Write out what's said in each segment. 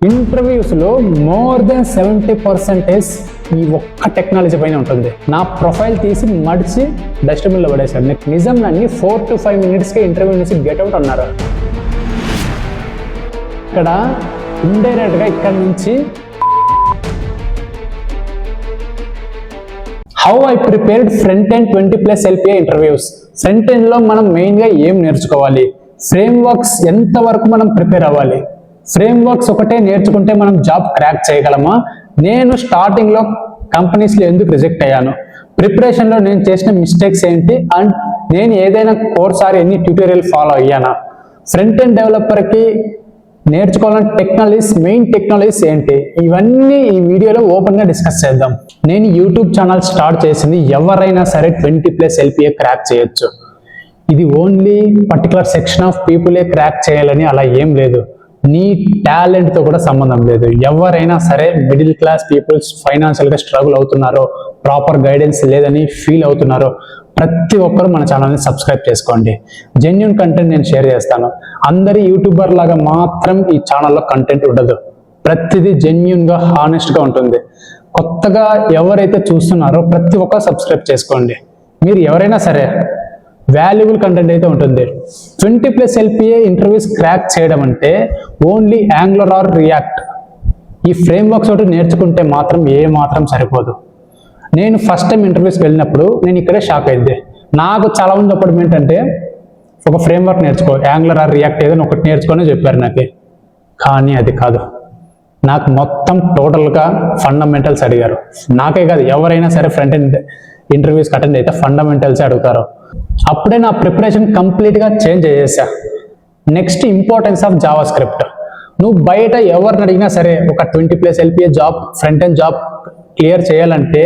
ఇంటర్వ్యూస్లో more than 70% ఈ ఒక్క technology పైన ఉంటుంది. నా ప్రొఫైల్ తీసి మడిచి డస్ట్బిన్లో పడేశారు. నిజం అన్ని 4 to 5 minutesకే ఇంటర్వ్యూ నుంచి గెట్అవుట్ అన్నారు. ఇక్కడ ఇండైరెక్ట్గా ఇక్కడ నుంచి how I prepared front end 20+ LPA interviews. Front ఎండ్లో మనం మెయిన్గా ఏం నేర్చుకోవాలి, ఫ్రేమ్ వర్క్స్ ఎంతవరకు మనం ప్రిపేర్ అవ్వాలి, ఫ్రేమ్ వర్క్స్ ఒకటే నేర్చుకుంటే మనం జాబ్ క్రాక్ చేయగలమా, నేను స్టార్టింగ్లో కంపెనీస్లో ఎందుకు రిజెక్ట్ అయ్యాను, ప్రిపరేషన్లో నేను చేసిన మిస్టేక్స్ ఏంటి, అండ్ నేను ఏదైనా కోర్స్ ఆర్ ఎన్ని ట్యూటోరియల్ ఫాలో అయ్యానా, ఫ్రంట్ ఎండ్ డెవలపర్కి నేర్చుకోవాలని టెక్నాలజీస్, మెయిన్ టెక్నాలజీస్ ఏంటి, ఇవన్నీ ఈ వీడియోలో ఓపెన్గా డిస్కస్ చేద్దాం. నేను యూట్యూబ్ ఛానల్ స్టార్ట్ చేసింది ఎవరైనా సరే 20+ LPA క్రాక్ చేయొచ్చు. ఇది ఓన్లీ పర్టికులర్ సెక్షన్ ఆఫ్ పీపులే క్రాక్ చేయాలని అలా ఏం లేదు. నీ టాలెంట్తో కూడా సంబంధం లేదు. ఎవరైనా సరే మిడిల్ క్లాస్ పీపుల్స్ ఫైనాన్షియల్గా స్ట్రగుల్ అవుతున్నారో, ప్రాపర్ గైడెన్స్ లేదని ఫీల్ అవుతున్నారో, ప్రతి ఒక్కరు మన ఛానల్ని సబ్స్క్రైబ్ చేసుకోండి. జెన్యూన్ కంటెంట్ నేను షేర్ చేస్తాను. అందరి యూట్యూబర్ లాగా మాత్రం ఈ ఛానల్లో కంటెంట్ ఉండదు. ప్రతిదీ జెన్యూన్గా, హానెస్ట్గా ఉంటుంది. కొత్తగా ఎవరైతే చూస్తున్నారో ప్రతి ఒక్కరు సబ్స్క్రైబ్ చేసుకోండి. మీరు ఎవరైనా సరే వాల్యుబుల్ కంటెంట్ అయితే ఉంటుంది. 20+ LPA ఇంటర్వ్యూస్ క్రాక్ చేయడం అంటే ఓన్లీ యాంగులర్ ఆర్ రియాక్ట్ ఈ ఫ్రేమ్ వర్క్స్ ఒకటి నేర్చుకుంటే మాత్రం ఏ మాత్రం సరిపోదు. నేను ఫస్ట్ టైం ఇంటర్వ్యూస్కి వెళ్ళినప్పుడు నేను ఇక్కడే షాక్ అయింది. నాకు చాలా మంది చెప్పడం ఏంటంటే ఒక ఫ్రేమ్ వర్క్ నేర్చుకో, యాంగులర్ ఆర్ రియాక్ట్ ఏదైనా ఒకటి నేర్చుకొని చెప్పారు నాకు. కానీ అది కాదు, నాకు మొత్తం టోటల్గా ఫండమెంటల్స్ అడిగారు. నాకే కాదు, ఎవరైనా సరే ఫ్రంట్ ఎండ్ ఇంటర్వ్యూస్కి అటెండ్ అయితే ఫండమెంటల్స్ అడుగుతారు. అప్పుడే నా ప్రిపరేషన్ కంప్లీట్గా చేంజ్ చేసేసా. Next, importance of JavaScript. నువ్వు బయట ఎవరిని అడిగినా సరే ఒక 20+ LPA job, front end job clear చేయాలంటే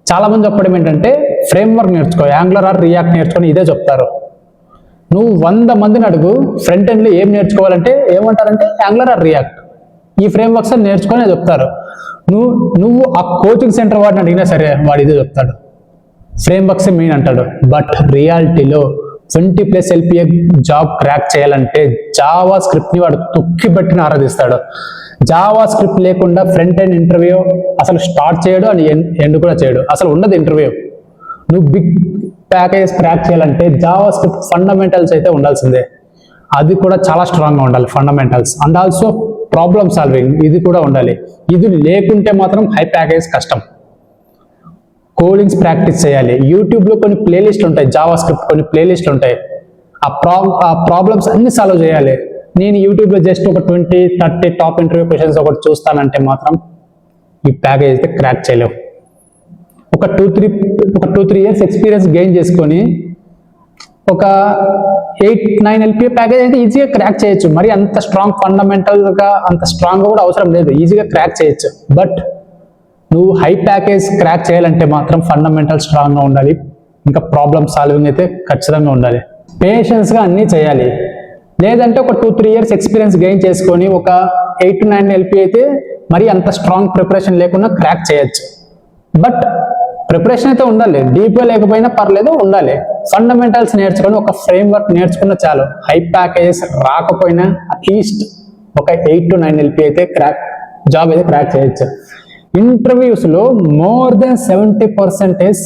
చాలామంది చెప్పడం ఏంటంటే ఫ్రేమ్ వర్క్ నేర్చుకో, యాంగులర్ ఆర్ రియాక్ట్ నేర్చుకొని ఇదే చెప్తారు. నువ్వు 100 మందిని అడుగు ఫ్రంట్ ఎండ్లో ఏం నేర్చుకోవాలంటే ఏమంటారంటే యాంగులర్ ఆర్ రియాక్ట్, ఈ ఫ్రేమ్ వర్క్స్ అని నేర్చుకొని చెప్తారు. నువ్వు ఆ కోచింగ్ సెంటర్ వాడిని అడిగినా సరే వాడు ఇదే చెప్తాడు, ఫ్రేమ్ వర్క్స్ మెయిన్ అంటాడు. బట్ రియాలిటీలో 20+ LPA జాబ్ క్రాక్ చేయాలంటే జావా స్క్రిప్ట్ని వాడు తొక్కిబట్టిని ఆరాధిస్తాడు. జావా స్క్రిప్ట్ లేకుండా ఫ్రంట్ ఎండ్ ఇంటర్వ్యూ అసలు స్టార్ట్ చేయడు అని ఎండ్ కూడా చేయడు, అసలు ఉండదు ఇంటర్వ్యూ. నువ్వు బిగ్ ప్యాకేజ్ క్రాక్ చేయాలంటే జావా స్క్రిప్ట్ ఫండమెంటల్స్ అయితే ఉండాల్సిందే. అది కూడా చాలా స్ట్రాంగ్గా ఉండాలి fundamentals. And also problem solving, ఇది కూడా ఉండాలి. ఇది లేకుంటే మాత్రం హై ప్యాకేజ్ కష్టం. కోడింగ్స్ ప్రాక్టీస్ చేయాలి. యూట్యూబ్లో కొన్ని ప్లేలిస్ట్లు ఉంటాయి, జావా స్క్రిప్ట్ కొన్ని ప్లేలిస్ట్లు ఉంటాయి. ఆ ప్రాబ్లమ్స్ అన్ని సాల్వ్ చేయాలి. నేను యూట్యూబ్లో జస్ట్ ఒక 20-30 టాప్ ఇంటర్వ్యూ క్వశ్చన్స్ ఒకటి చూస్తానంటే మాత్రం ఈ ప్యాకేజ్ అయితే క్రాక్ చేయలేవు. ఒక 2-3 years ఎక్స్పీరియన్స్ గెయిన్ చేసుకొని ఒక 8-9 LPA ప్యాకేజ్ అయితే ఈజీగా క్రాక్ చేయొచ్చు. మరి అంత స్ట్రాంగ్ ఫండమెంటల్గా అంత స్ట్రాంగ్గా కూడా అవసరం లేదు, ఈజీగా క్రాక్ చేయొచ్చు. బట్ నువ్వు హై ప్యాకేజ్ క్రాక్ చేయాలంటే మాత్రం ఫండమెంటల్ స్ట్రాంగ్గా ఉండాలి, ఇంకా ప్రాబ్లమ్ సాల్వింగ్ అయితే ఖచ్చితంగా ఉండాలి. పేషెన్స్గా అన్నీ చేయాలి. లేదంటే ఒక 2-3 years ఎక్స్పీరియన్స్ గెయిన్ చేసుకొని ఒక 8-9 LPA అయితే మరి అంత స్ట్రాంగ్ ప్రిపరేషన్ లేకుండా క్రాక్ చేయొచ్చు. బట్ ప్రిపరేషన్ అయితే ఉండాలి, డీప్గా లేకపోయినా పర్లేదు, ఉండాలి. ఫండమెంటల్స్ నేర్చుకొని ఒక ఫ్రేమ్ వర్క్ నేర్చుకున్న చాలు. హై ప్యాకేజెస్ రాకపోయినా అట్లీస్ట్ ఒక 8-9 LPA అయితే జాబ్ అయితే క్రాక్ చేయొచ్చు. ఇంటర్వ్యూస్లో మోర్ దెన్ 70%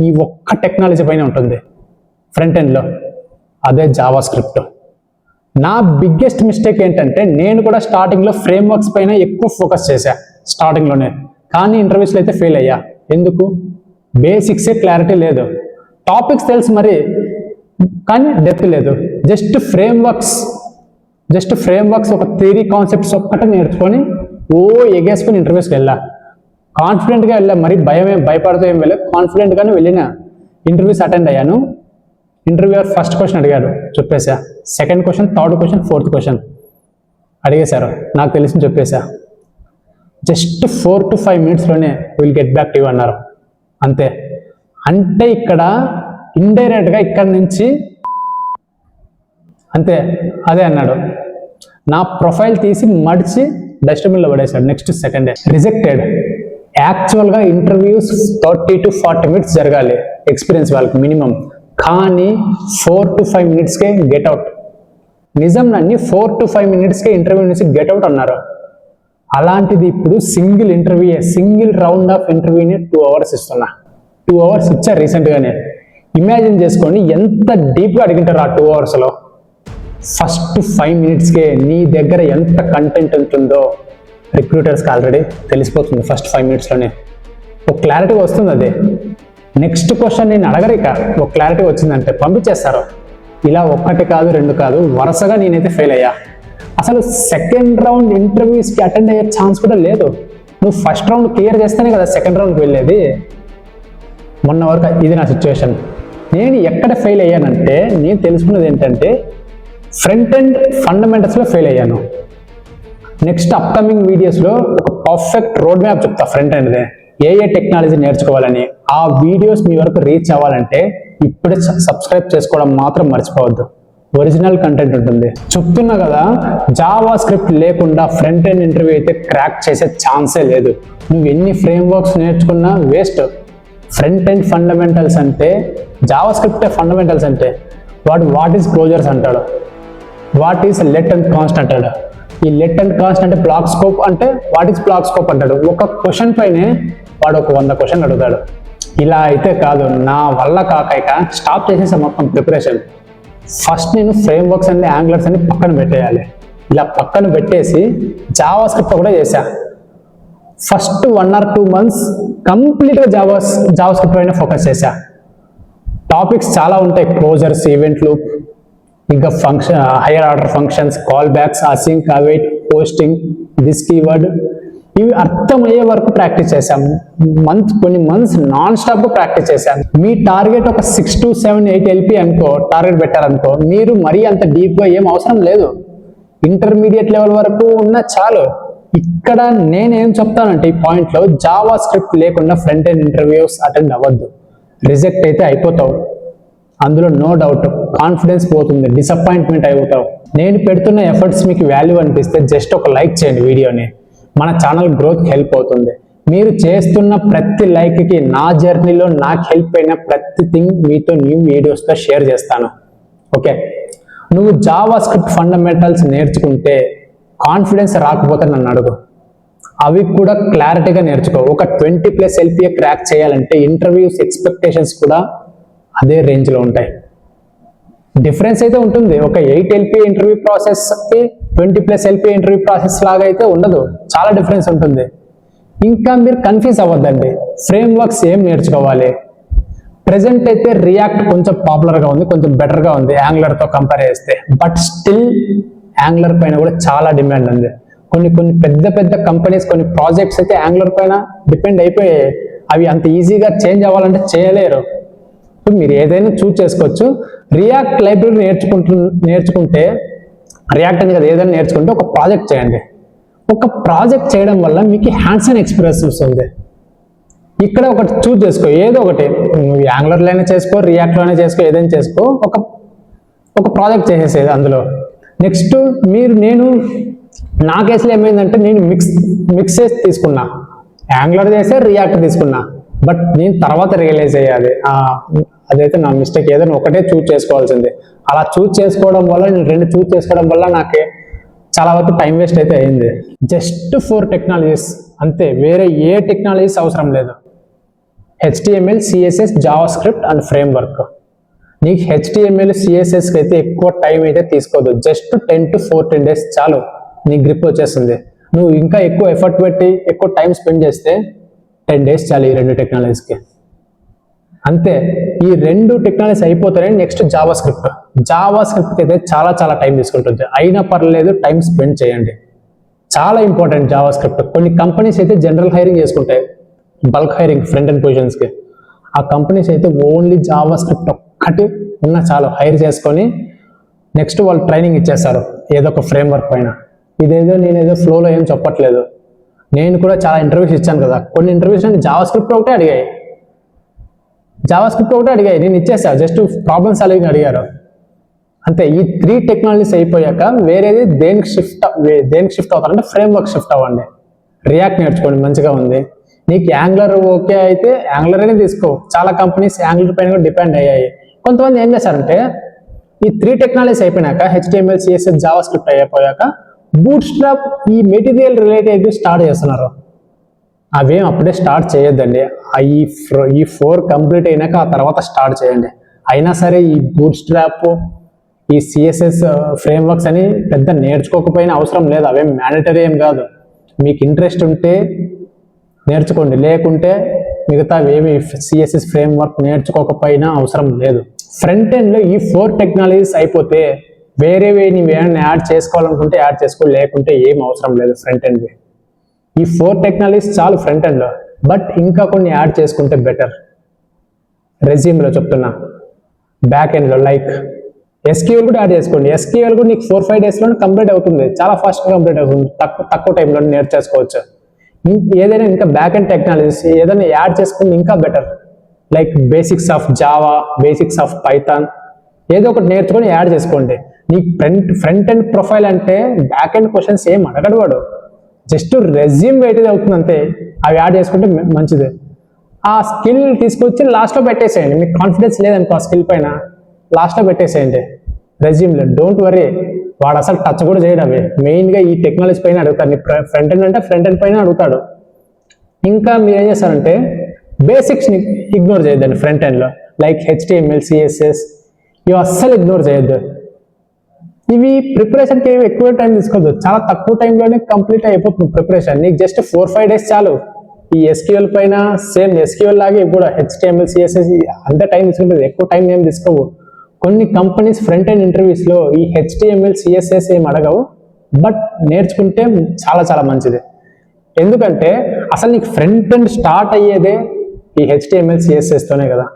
ఈ ఒక్క టెక్నాలజీ పైన ఉంటుంది ఫ్రంట్ ఎండ్లో, అదే జావా స్క్రిప్ట్. నా బిగ్గెస్ట్ మిస్టేక్ ఏంటంటే నేను కూడా స్టార్టింగ్లో ఫ్రేమ్ వర్క్స్ పైన ఎక్కువ ఫోకస్ చేశా స్టార్టింగ్లోనే, కానీ ఇంటర్వ్యూస్లో అయితే ఫెయిల్ అయ్యా. ఎందుకు? బేసిక్సే క్లారిటీ లేదు. టాపిక్స్ తెలుసు మరి, కానీ డెప్త్ లేదు. జస్ట్ ఫ్రేమ్ వర్క్స్ ఒక థియరీ కాన్సెప్ట్స్ ఒక్కటే నేర్చుకొని ఎగేసుకొని ఇంటర్వ్యూస్కి వెళ్ళా. కాన్ఫిడెంట్గా వెళ్ళా, మరి భయపడుతూ ఏం వెళ్ళా, కాన్ఫిడెంట్గానే వెళ్ళిన ఇంటర్వ్యూస్ అటెండ్ అయ్యాను. ఇంటర్వ్యూయర్ ఫస్ట్ క్వశ్చన్ అడిగాడు, చెప్పేసా. Second question, third question, fourth question అడిగేశారు, నాకు తెలిసి చెప్పేసా. జస్ట్ 4 to 5 minutesలోనే will get back to you అన్నారు, అంతే. అంటే ఇక్కడ ఇండైరెక్ట్గా ఇక్కడ నుంచి అంతే అదే అన్నాడు. నా ప్రొఫైల్ తీసి మడిచి డస్ట్బిన్లో పడేశాడు. Next second day rejected. యాక్చువల్గా ఇంటర్వ్యూస్ 30 to 40 minutes జరగాలి ఎక్స్పీరియన్స్ వాళ్ళకి మినిమం, కానీ 4 to 5 minutesకే గెట్అవుట్. నిజం నన్ను 4 to 5 minutesకే ఇంటర్వ్యూ నుంచి గెట్అవుట్ అన్నారు. అలాంటిది ఇప్పుడు సింగిల్ రౌండ్ ఆఫ్ ఇంటర్వ్యూని 2 hours ఇస్తున్నా. 2 hours ఇచ్చా రీసెంట్గానే. ఇమాజిన్ చేసుకోండి ఎంత డీప్గా అడిగింటారు ఆ 2 hours. ఫస్ట్ 5 minutesకే నీ దగ్గర ఎంత కంటెంట్ ఉంటుందో రిక్రూటర్స్కి ఆల్రెడీ తెలిసిపోతుంది. ఫస్ట్ 5 minutesలోనే ఒక క్లారిటీ వస్తుంది. అదే నెక్స్ట్ క్వశ్చన్ నేను అడగరు, ఇక ఒక క్లారిటీ వచ్చిందంటే పంపించేస్తారు. ఇలా 1 కాదు 2 కాదు, వరుసగా నేనైతే ఫెయిల్ అయ్యా. అసలు సెకండ్ రౌండ్ ఇంటర్వ్యూస్కి అటెండ్ అయ్యే ఛాన్స్ కూడా లేదు. నువ్వు ఫస్ట్ రౌండ్ క్లియర్ చేస్తేనే కదా సెకండ్ రౌండ్కి వెళ్ళేది. మొన్న వరకు ఇది నా సిచ్యువేషన్. నేను ఎక్కడ ఫెయిల్ అయ్యానంటే, నేను తెలుసుకున్నది ఏంటంటే ఫ్రంట్ ఎండ్ ఫండమెంటల్స్లో ఫెయిల్ అయ్యాను. నెక్స్ట్ అప్కమింగ్ వీడియోస్లో ఒక పర్ఫెక్ట్ రోడ్ మ్యాప్ చెప్తా ఫ్రంట్ ఎండ్దే, ఏ టెక్నాలజీ నేర్చుకోవాలని. ఆ వీడియోస్ మీ వరకు రీచ్ అవ్వాలంటే ఇప్పుడే సబ్స్క్రైబ్ చేసుకోవడం మాత్రం మర్చిపోవద్దు. ఒరిజినల్ కంటెంట్ ఉంటుంది. చెప్తున్నా కదా, జావా స్క్రిప్ట్ లేకుండా ఫ్రంట్ ఎండ్ ఇంటర్వ్యూ అయితే క్రాక్ చేసే ఛాన్సే లేదు. నువ్వు ఎన్ని ఫ్రేమ్వర్క్స్ నేర్చుకున్నా వేస్ట్. ఫ్రంట్ ఎండ్ ఫండమెంటల్స్ అంటే జావా స్క్రిప్టే ఫండమెంటల్స్ అంటే వాట్ ఈస్ క్లోజర్స్ అంటాడు, what is let and const అంటాడు. ఈ లెట్ అండ్ కాన్స్ట్ అంటే బ్లాక్ స్కోప్ అంటే వాట్ ఈస్ బ్లాక్ స్కోప్ అంటాడు. ఒక క్వశ్చన్ పైనే వాడు ఒక 100 questions అడుగుతాడు. ఇలా అయితే కాదు, నా వల్ల కాక స్టాప్ చేసేసా మొత్తం ప్రిపరేషన్. ఫస్ట్ నేను ఫ్రేమ్వర్క్స్ అండ్ యాంగ్లర్స్ అన్ని పక్కన పెట్టేయాలి. ఇలా పక్కన పెట్టేసి జావా స్క్రిప్ట్ కూడా చేశా. ఫస్ట్ 1 or 2 months కంప్లీట్గా జావా స్క్రిప్ట్ పైన ఫోకస్ చేశా. టాపిక్స్ చాలా ఉంటాయి, క్లోజర్స్, ఈవెంట్ లూప్, ఇంకా hire order functions, call backs, async, await, posting, this keyword, ఇవి అర్థమయ్యే వరకు ప్రాక్టీస్ చేశాం. కొన్ని మంత్స్ నాన్ స్టాప్ ప్రాక్టీస్ చేశాను. మీ టార్గెట్ ఒక 6 to 7, 8 LP అనుకో, టార్గెట్ పెట్టారనుకో, మీరు మరీ అంత డీప్గా ఏం అవసరం లేదు. ఇంటర్మీడియట్ లెవెల్ వరకు ఉన్న చాలు. ఇక్కడ నేనేం చెప్తానంటే ఈ పాయింట్లో, జావా స్క్రిప్ట్ లేకుండా ఫ్రంట్ ఎండ్ ఇంటర్వ్యూస్ అటెండ్ అవ్వద్దు. రిజెక్ట్ అయితే అయిపోతావు, అందులో నో డౌట్. కాన్ఫిడెన్స్ పోతుంది, డిసప్పాయింట్మెంట్ అయిపోతావు. నేను పెడుతున్న ఎఫర్ట్స్ మీకు వాల్యూ అనిపిస్తే జస్ట్ ఒక లైక్ చేయండి వీడియోని. మన ఛానల్ గ్రోత్కి హెల్ప్ అవుతుంది. మీరు చేస్తున్న ప్రతి లైక్కి నా జర్నీలో నాకు హెల్ప్ అయిన ప్రతి థింగ్ మీతో న్యూ వీడియోస్తో షేర్ చేస్తాను. ఓకే, నువ్వు జావా స్క్రిప్ట్ ఫండమెంటల్స్ నేర్చుకుంటే కాన్ఫిడెన్స్ రాకపోతే నన్ను అడుగు, అవి కూడా క్లారిటీగా నేర్చుకో. ఒక 20+ LPA క్రాక్ చేయాలంటే ఇంటర్వ్యూస్ ఎక్స్పెక్టేషన్స్ కూడా అదే రేంజ్లో ఉంటాయి. డిఫరెన్స్ అయితే ఉంటుంది. ఒక 8 LPA ఇంటర్వ్యూ ప్రాసెస్కి 20+ LPA ఇంటర్వ్యూ ప్రాసెస్ లాగా అయితే ఉండదు, చాలా డిఫరెన్స్ ఉంటుంది. ఇంకా మీరు కన్ఫ్యూజ్ అవ్వద్దండి. ఫ్రేమ్వర్క్స్ ఏం నేర్చుకోవాలి? ప్రెజెంట్ అయితే రియాక్ట్ కొంచెం పాపులర్గా ఉంది, కొంచెం బెటర్గా ఉంది యాంగ్లర్తో కంపేర్ చేస్తే. బట్ స్టిల్ యాంగ్లర్ పైన కూడా చాలా డిమాండ్ ఉంది. కొన్ని పెద్ద కంపెనీస్, కొన్ని ప్రాజెక్ట్స్ అయితే యాంగ్లర్ పైన డిపెండ్ అయిపోయాయి. అవి అంత ఈజీగా చేంజ్ అవ్వాలంటే చేయలేరు. మీరు ఏదైనా చూస్ చేసుకోవచ్చు. రియాక్ట్ లైబ్రరీ నేర్చుకుంటే రియాక్ట్ అని కదా, ఏదైనా నేర్చుకుంటే ఒక ప్రాజెక్ట్ చేయండి. ఒక ప్రాజెక్ట్ చేయడం వల్ల మీకు హ్యాండ్స్ ఆన్ ఎక్స్పీరియన్స్ వస్తుంది. ఇక్కడ ఒకటి చూస్ చేసుకో, ఏదో ఒకటి. నువ్వు యాంగ్లర్లోనే చేసుకో, రియాక్ట్లోనే చేసుకో, ఏదైనా చేసుకో. ఒక ప్రాజెక్ట్ చేసేసేది అందులో. నెక్స్ట్ నేను నా కేసులో ఏమైందంటే, నేను మిక్స్ చేసి తీసుకున్నా. యాంగ్లర్ చేసే రియాక్ట్ తీసుకున్నా. బట్ నేను తర్వాత రియలైజ్ అయ్యాది, అదైతే నా మిస్టేక్. ఏదైనా ఒకటే చూస్ చేసుకోవాల్సిందే. అలా చూస్ చేసుకోవడం వల్ల, నేను 2 చూస్ చేసుకోవడం వల్ల నాకు చాలా వరకు టైం వేస్ట్ అయితే అయింది. జస్ట్ 4 టెక్నాలజీస్ అంతే, వేరే ఏ టెక్నాలజీస్ అవసరం లేదు. HTML, CSS, Java script and framework. నీకు HTML, CSSకి అయితే ఎక్కువ టైం అయితే తీసుకోదు. జస్ట్ 10 to 14 days చాలు, నీ గ్రిప్ వచ్చేస్తుంది. నువ్వు ఇంకా ఎక్కువ ఎఫర్ట్ పెట్టి ఎక్కువ టైం స్పెండ్ చేస్తే 10 days చాలు ఈ 2 టెక్నాలజీస్కి. అంతే, ఈ 2 టెక్నాలజీస్ అయిపోతాయి. నెక్స్ట్ జావా స్క్రిప్ట్కి అయితే చాలా టైం తీసుకుంటుంది. అయినా పర్లేదు, టైం స్పెండ్ చేయండి. చాలా ఇంపార్టెంట్ జావా స్క్రిప్ట్. కొన్ని కంపెనీస్ అయితే జనరల్ హైరింగ్ చేసుకుంటాయి, బల్క్ హైరింగ్ ఫ్రంట్ ఎండ్ పొజిషన్స్కి. ఆ కంపెనీస్ అయితే ఓన్లీ జావా స్క్రిప్ట్ ఒక్కటి ఉన్నా చాలు, హైర్ చేసుకొని నెక్స్ట్ వాళ్ళు ట్రైనింగ్ ఇచ్చేస్తారు ఏదో ఒక ఫ్రేమ్వర్క్ పైన. నేనేదో ఫ్లోలో ఏం చెప్పట్లేదు. నేను కూడా చాలా ఇంటర్వ్యూస్ ఇచ్చాను కదా. కొన్ని ఇంటర్వ్యూస్ నేను జావా స్క్రిప్ట్ ఒకటే అడిగాయి, నేను ఇచ్చేసా. జస్ట్ ప్రాబ్లమ్ సాల్వింగ్ అడిగారు అంతే. ఈ 3 టెక్నాలజీస్ అయిపోయాక వేరేది దేనికి షిఫ్ట్ అవుతారంటే ఫ్రేమ్వర్క్ షిఫ్ట్ అవ్వండి. రియాక్ట్ నేర్చుకోండి, మంచిగా ఉంది. నీకు యాంగ్లర్ ఓకే అయితే యాంగ్లర్ తీసుకో. చాలా కంపెనీస్ యాంగ్లర్ పైన కూడా డిపెండ్ అయ్యాయి. కొంతమంది ఏం చేశారంటే, ఈ 3 టెక్నాలజీస్ అయిపోయినాక HTML, CSS, జావా స్క్రిప్ట్ అయిపోయాక బూట్ స్ట్రాప్ ఈ మెటీరియల్ రిలేటెడ్ స్టార్ట్ చేస్తున్నారు. అవేం అప్పుడే స్టార్ట్ చేయొద్దండి. ఈ 4 కంప్లీట్ అయినాక ఆ తర్వాత స్టార్ట్ చేయండి. అయినా సరే ఈ బూట్ స్ట్రాప్ ఈ సిఎస్ఎస్ ఫ్రేమ్వర్క్స్ అని పెద్ద నేర్చుకోకపోయినా అవసరం లేదు. అవేం మ్యాండటరీ ఏం కాదు. మీకు ఇంట్రెస్ట్ ఉంటే నేర్చుకోండి, లేకుంటే మిగతా ఏమి సిఎస్ఎస్ ఫ్రేమ్వర్క్ నేర్చుకోకపోయినా అవసరం లేదు. ఫ్రంట్ ఎండ్లో ఈ 4 టెక్నాలజీస్ అయిపోతే వేరేవి నువ్వు ఏమైనా యాడ్ చేసుకోవాలనుకుంటే యాడ్ చేసుకో, లేకుంటే ఏం అవసరం లేదు. ఫ్రంట్ ఎండ్ ఈ 4 టెక్నాలజీస్ చాలు ఫ్రంట్ ఎండ్లో. బట్ ఇంకా కొన్ని యాడ్ చేసుకుంటే బెటర్. రెజ్యూమ్లో చెప్తున్నా, బ్యాక్ ఎండ్లో లైక్ ఎస్క్యూఎల్ కూడా యాడ్ చేసుకోండి. ఎస్క్యూఎల్ కూడా నీకు 4-5 డేస్లో కంప్లీట్ అవుతుంది. చాలా ఫాస్ట్గా కంప్లీట్ అవుతుంది. తక్కువ టైంలో నేర్చేసుకోవచ్చు. ఏదైనా ఇంకా బ్యాక్ ఎండ్ టెక్నాలజీస్ ఏదైనా యాడ్ చేసుకుంటే ఇంకా better. Like basics of Java, basics of Python ఏదో ఒకటి నేర్చుకొని యాడ్ చేసుకోండి. నీకు ఫ్రంట్ ఎండ్ ప్రొఫైల్ అంటే బ్యాక్ ఎండ్ క్వశ్చన్స్ ఏం అడగడు వాడు. జస్ట్ రెజ్యూమ్ వెయిటేజ్ అవుతుంది అంతే. అవి యాడ్ చేసుకుంటే మంచిది. ఆ స్కిల్ తీసుకొచ్చి లాస్ట్లో పెట్టేసేయండి. మీకు కాన్ఫిడెన్స్ లేదనుకో ఆ స్కిల్ పైన, లాస్ట్లో పెట్టేసేయండి రెజ్యూమ్లో. డోంట్ వరీ, వాడు అసలు టచ్ కూడా చేయడు అవి. మెయిన్గా ఈ టెక్నాలజీ పైన అడుగుతాడు. ఫ్రంట్ ఎండ్ అంటే ఫ్రంట్ ఎండ్ పైన అడుగుతాడు. ఇంకా మీరు ఏం చేస్తారంటే బేసిక్స్ని ఇగ్నోర్ చేయొద్దండి ఫ్రంట్ ఎండ్లో. లైక్ HTML, CSS ఇవి అస్సలు ఇగ్నోర్ చేయొద్దు. ఇవి ప్రిపరేషన్కి ఏమి ఎక్కువ టైం తీసుకోవద్దు. చాలా తక్కువ టైంలోనే కంప్లీట్ అయిపోతుంది ప్రిపరేషన్. నీకు జస్ట్ 4-5 డేస్ చాలు. ఈ SQL పైన సేమ్ SQL లాగే కూడా HTML, CSS అంత టైం తీసుకుంటుంది. ఎక్కువ టైం ఏం తీసుకోవు. కొన్ని కంపెనీస్ ఫ్రంట్ ఎండ్ ఇంటర్వ్యూస్లో ఈ HTML, CSS ఏం అడగవు. బట్ నేర్చుకుంటే చాలా చాలా మంచిది. ఎందుకంటే అసలు నీకు ఫ్రంట్ ఎండ్ స్టార్ట్ అయ్యేదే ఈ HTML, CSS తోనే కదా.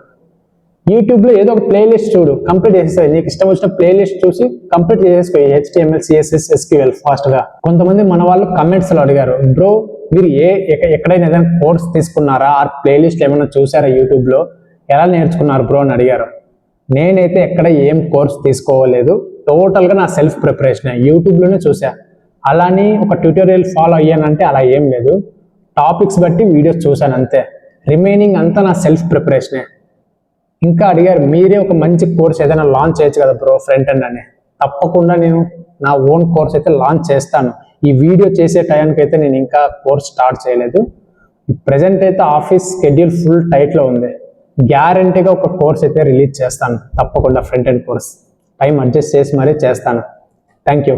యూట్యూబ్లో ఏదో ఒక ప్లేలిస్ట్ చూడు, కంప్లీట్ చేసేస్తాయి. నీకు ఇష్టం వచ్చిన ప్లేలిస్ట్ చూసి కంప్లీట్ చేసేసుకో ఈ HTML, CSS, SQL ఫాస్ట్గా. కొంతమంది మన వాళ్ళు కమెంట్స్లో అడిగారు, బ్రో మీరు ఎక్కడైనా ఏదైనా కోర్స్ తీసుకున్నారా, ఆ ప్లేలిస్ట్ ఏమైనా చూసారా యూట్యూబ్లో, ఎలా నేర్చుకున్నారు బ్రో అని అడిగారు. నేనైతే ఎక్కడ ఏం కోర్స్ తీసుకోవలేదు. టోటల్గా నా సెల్ఫ్ ప్రిపరేషన్ యూట్యూబ్లోనే చూసా. అలానే ఒక ట్యూటోరియల్ ఫాలో అయ్యానంటే అలా ఏం లేదు. టాపిక్స్ బట్టి వీడియోస్ చూశాను అంతే. రిమైనింగ్ అంతా నా సెల్ఫ్ ప్రిపరేషనే. ఇంకా అడిగారు మీరే ఒక మంచి కోర్స్ ఏదైనా లాంచ్ చేయొచ్చు కదా బ్రో ఫ్రంట్ ఎండ్ అని. తప్పకుండా నేను నా ఓన్ కోర్స్ అయితే లాంచ్ చేస్తాను. ఈ వీడియో చేసే టైంకి అయితే నేను ఇంకా కోర్స్ స్టార్ట్ చేయలేదు. ప్రజెంట్ అయితే ఆఫీస్ షెడ్యూల్ ఫుల్ టైట్లో ఉంది. గ్యారంటీగా ఒక కోర్స్ అయితే రిలీజ్ చేస్తాను తప్పకుండా. Front end course time adjust చేసి మరీ చేస్తాను. Thank you.